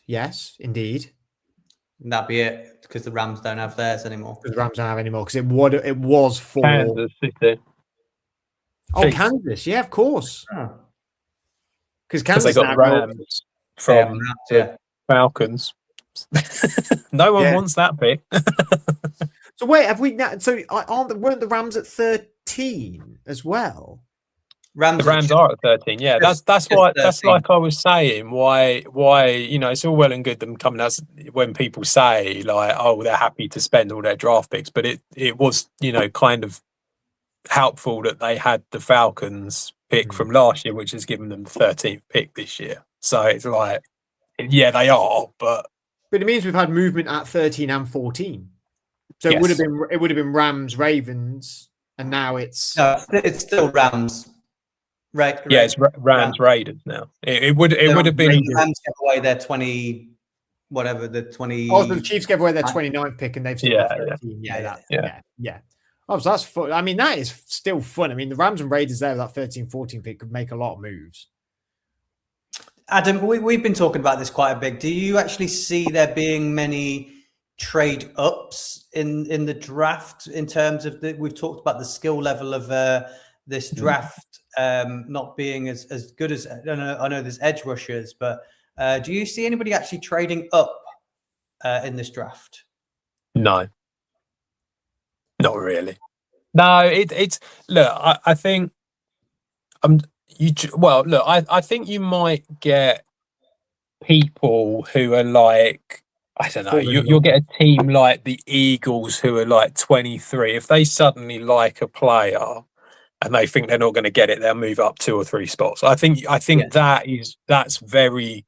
yes, indeed. That'd be it, because the Rams don't have theirs anymore. The Rams don't have any more, because it was for Kansas City. Oh, Kansas, yeah, of course. Because Kansas they got the Rams from the Falcons. No one wants that pick. So wait, have we now? So weren't the Rams at 13 as well? The Rams are at 13. Yeah, that's why. That's like I was saying. Why? You know, it's all well and good them coming as when people say like, oh, they're happy to spend all their draft picks, but it was, you know, kind of helpful that they had the Falcons pick from last year, which has given them the 13th pick this year. So it's like, yeah, they are, but it means we've had movement at 13 and 14. So yes. it would have been Rams, Ravens, and now it's still Rams. Right. Yeah, it's Rams Raiders now. It would have been Rams gave away their 20 whatever, the 20. Oh, the Chiefs gave away their 29th pick and they've still got 13. Yeah. Oh, so that's fun. I mean, that is still fun. I mean, the Rams and Raiders there, that 13-14 pick could make a lot of moves. Adam, we've been talking about this quite a bit. Do you actually see there being many trade ups in the draft in terms of we've talked about the skill level of this draft not being as good as I know there's edge rushers, but do you see anybody actually trading up in this draft? No, not really. No, it's look. I think well, look, I think you might get people who are like, I don't know, you'll get a team like the Eagles who are like 23. If they suddenly like a player and they think they're not going to get it, they'll move up 2 or 3 spots. I think that's very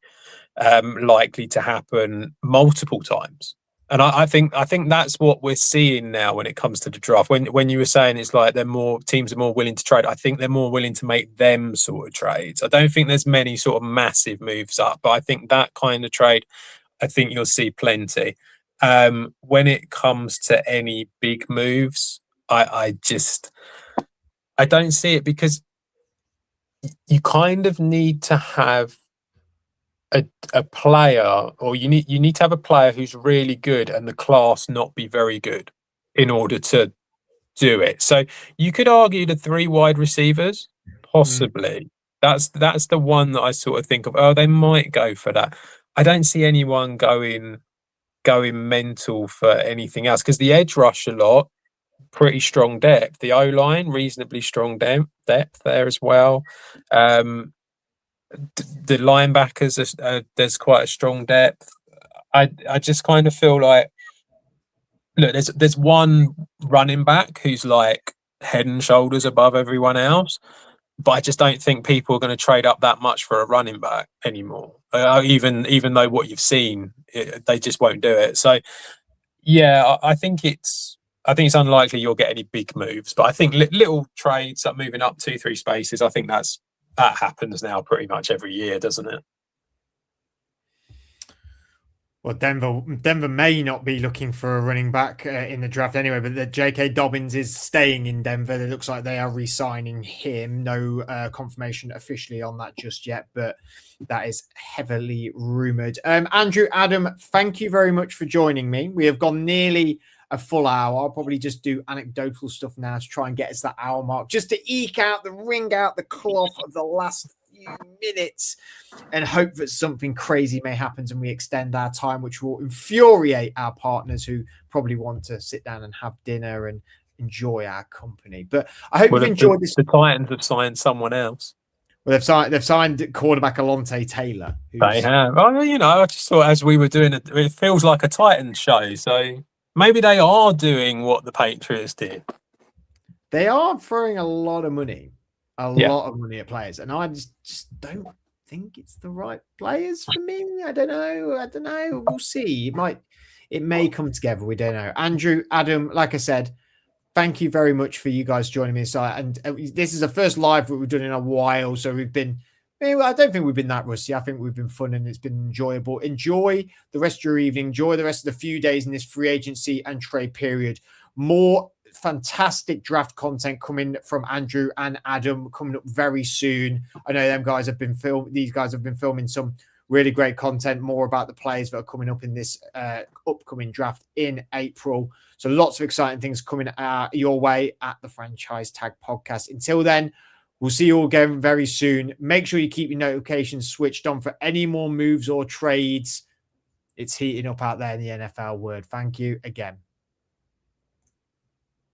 likely to happen multiple times. And I think that's what we're seeing now when it comes to the draft. When you were saying it's like teams are more willing to trade, I think they're more willing to make them sort of trades. I don't think there's many sort of massive moves up, but I think that kind of trade, I think you'll see plenty. When it comes to any big moves, I don't see it, because you kind of need to have a player, or you need to have a player who's really good and the class not be very good in order to do it. So you could argue the 3 wide receivers, possibly. That's the one that I sort of think of. Oh, they might go for that. I don't see anyone going mental for anything else, because the edge rush a lot, pretty strong depth. The O-line, reasonably strong depth there as well. The linebackers, there's quite a strong depth. I just kind of feel like, look, there's one running back who's like head and shoulders above everyone else, but I just don't think people are going to trade up that much for a running back anymore. Even though what you've seen, they just won't do it. So yeah, I think it's unlikely you'll get any big moves, but I think little trades, like moving up 2-3 spaces, I think that happens now pretty much every year, doesn't it? Well, Denver may not be looking for a running back in the draft anyway, but the J.K. Dobbins is staying in Denver. It looks like they are re-signing him. No confirmation officially on that just yet, but that is heavily rumoured. Andrew, Adam, thank you very much for joining me. We have gone nearly a full hour. I'll probably just do anecdotal stuff now to try and get us that hour mark, just to wring out the cloth of the last few minutes and hope that something crazy may happen and we extend our time, which will infuriate our partners who probably want to sit down and have dinner and enjoy our company. But I hope you've enjoyed this. The Titans have signed someone else. Well, they've signed quarterback Alontae Taylor. They have. Oh, I just thought, as we were doing it, it feels like a Titans show. So maybe they are doing what the Patriots did. They are throwing a lot of money at players, and I just don't think it's the right players for me. I don't know. We'll see. It may come together. We don't know. Andrew, Adam, like I said, thank you very much for you guys joining me. So, and this is the first live that we've done in a while. So I don't think we've been that rusty. I think we've been fun and it's been enjoyable. Enjoy the rest of your evening. Enjoy the rest of the few days in this free agency and trade period. More fantastic draft content coming from Andrew and Adam coming up very soon. I know these guys have been filming some really great content, more about the players that are coming up in this upcoming draft in April. So lots of exciting things coming your way at the Franchise Tag Podcast. Until then, we'll see you all again very soon. Make sure you keep your notifications switched on for any more moves or trades. It's heating up out there in the NFL world. Thank you again.